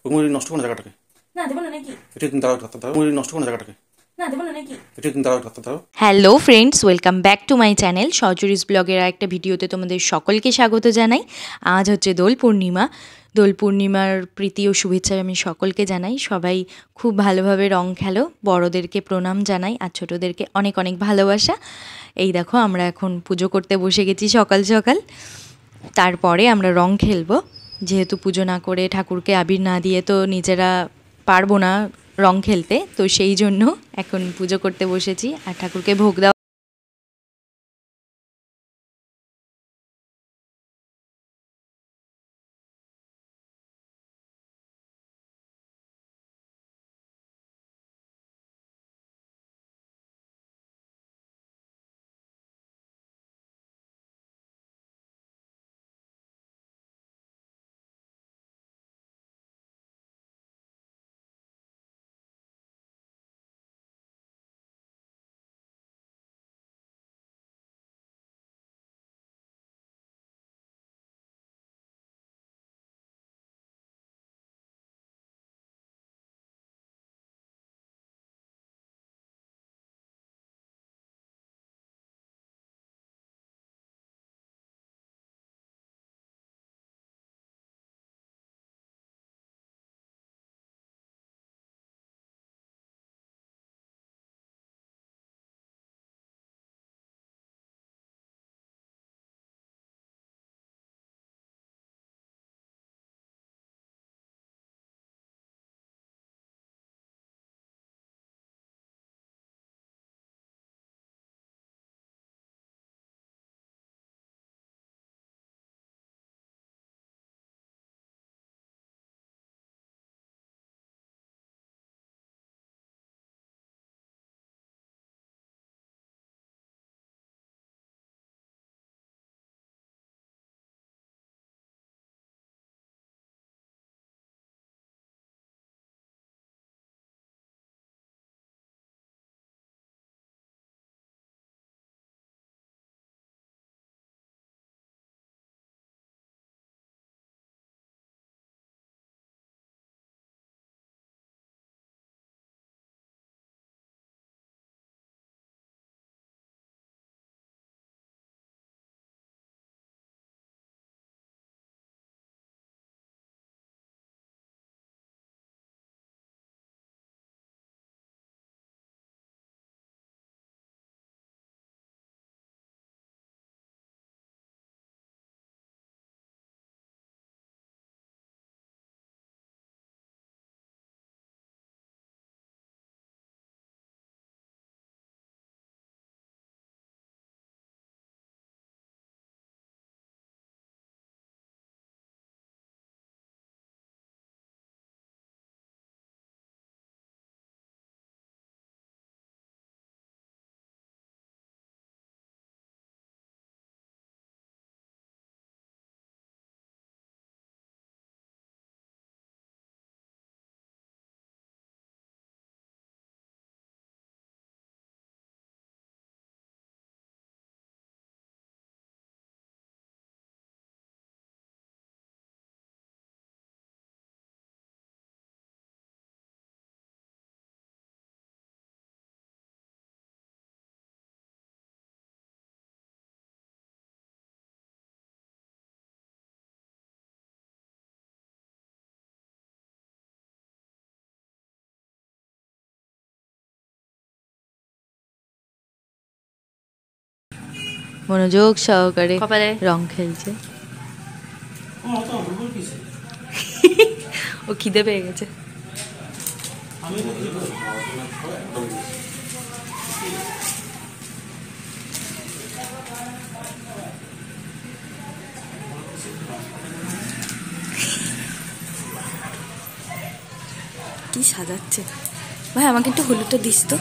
মুড়ি নষ্ট কোনো জায়গাটাকে না দেবো না নাকি? এটা তুমি দাঁড়াও দাঁড়াও মুড়ি নষ্ট কোনো জায়গাটাকে না দেবো না নাকি? এটা তুমি দাঁড়াও দাঁড়াও। Hello friends, welcome back to my channel সজুরিস ব্লগের একটা ভিডিওতে তোমাদের সকলকে স্বাগত জানাই। আজ হচ্ছে দোল পূর্ণিমা। দোল পূর্ণিমার প্রীতি ও শুভেচ্ছা আমি সকলকে জানাই। সবাই খুব ভালোভাবে রং খেলো, বড়োদেরকে প্রণাম জানাই আর ছোটোদেরকে অনেক অনেক ভালোবাসা। এই দেখো আমরা এখন পুজো করতে বসে গেছি সকাল সকাল। তারপরে আমরা রং খেলবো, যেহেতু পুজো না করে ঠাকুরকে আবির না দিয়ে তো নিজেরা পারবো না রং খেলতে, তো সেই জন্য এখন পুজো করতে বসেছি আর ঠাকুরকে ভোগ দেওয়া। মনোযোগ সহকারে কপালে রং খেলছে। ও খিদে পেয়ে গেছে। কি সাজাচ্ছে ভাই, আমাকে একটু হলুদটা দিস তো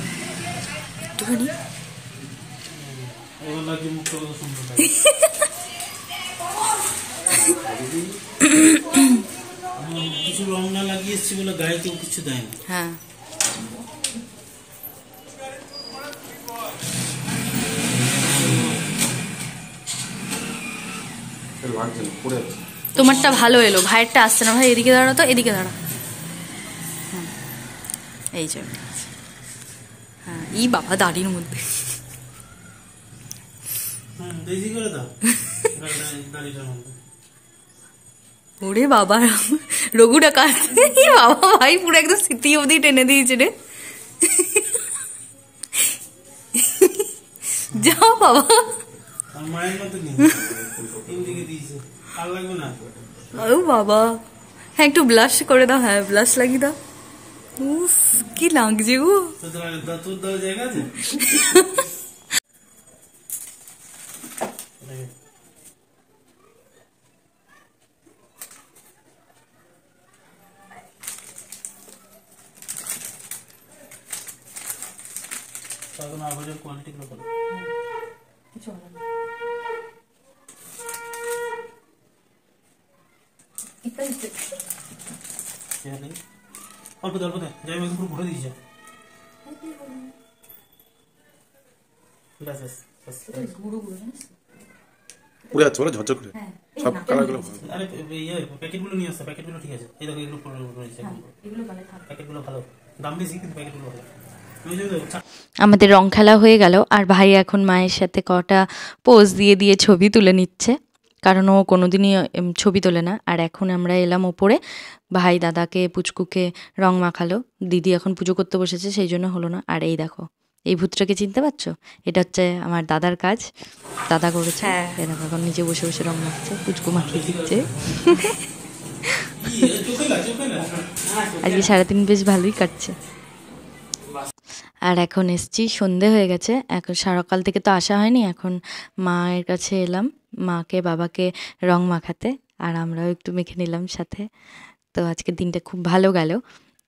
একটুখানি। কিছু রং না লাগিয়ে এসছি বলে গায়ে কেউ কিছু দেয় না। হ্যাঁ, তোমারটা ভালো এলো, ভাইয়েরটা আসছে না। ভাই এদিকে দাঁড়া তো, এদিকে দাঁড়া। এই যে হ্যাঁ, ই বাবা দাড়ির মধ্যে বেশি করে দাও দাড়িটার মধ্যে। ওরে বাবা রঘুটা কাটছে বাবা ভাই পুরো একদম স্মৃতি অবধি টেনে দিয়েছে রে যাও বাবা আর মায়ের মতো নেই, তিন দিকে দিয়েছে, আর লাগবে না। ও বাবা হ্যাঁ একটু ব্লাশ করে দাও, হ্যাঁ ব্লাশ লাগিয়ে দাও। উফ কি লাগছে গো। তোর দেওয়ার জায়গা আছে? তখন আবারের কোয়ালিটি গুলো ভালো। অল্প অল্প দে, যাই একদম পুরো ভরে দিয়েছে। ব্যাস ব্যাস ব্যাস। উড়ে যাচ্ছে বলে ঝরঝর করে সব কালারগুলো। আরে ইয়ে প্যাকেটগুলো নিয়ে আসছে, প্যাকেটগুলো ঠিক আছে। এই দেখো এগুলো রয়েছে, প্যাকেটগুলো ভালো, দাম বেশি কিন্তু প্যাকেটগুলো ভালো। আমাদের রং খেলা হয়ে গেল আর ভাই এখন মায়ের সাথে কটা পোজ দিয়ে দিয়ে ছবি তুলে নিচ্ছে, কারণ ও কোনোদিনই ছবি তোলে না। আর এখন আমরা এলাম ওপরে, ভাই দাদাকে পুচকুকে রং মাখালো, দিদি এখন পুজো করতে বসেছে সেই জন্য হলো না। আর এই দেখো এই ভূতটাকে চিনতে পারছো, এটা হচ্ছে আমার দাদার কাজ, দাদা করেছে। এই দেখো এখন নিচে বসে বসে রং মাখছে, পুচকু মাখিয়ে দিচ্ছে। আজকে সারাদিন বেশ ভালোই কাটছে। আর এখন এসছি, সন্ধে হয়ে গেছে, এখন সকাল থেকে তো আসা হয়নি, এখন মায়ের কাছে এলাম মাকে বাবাকে রং মাখাতে, আর আমরাও একটু মেখে নিলাম সাথে। তো আজকের দিনটা খুব ভালো গেল,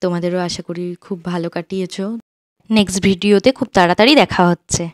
তোমাদেরও আশা করি খুব ভালো কাটিয়েছো। নেক্সট ভিডিওতে খুব তাড়াতাড়ি দেখা হচ্ছে।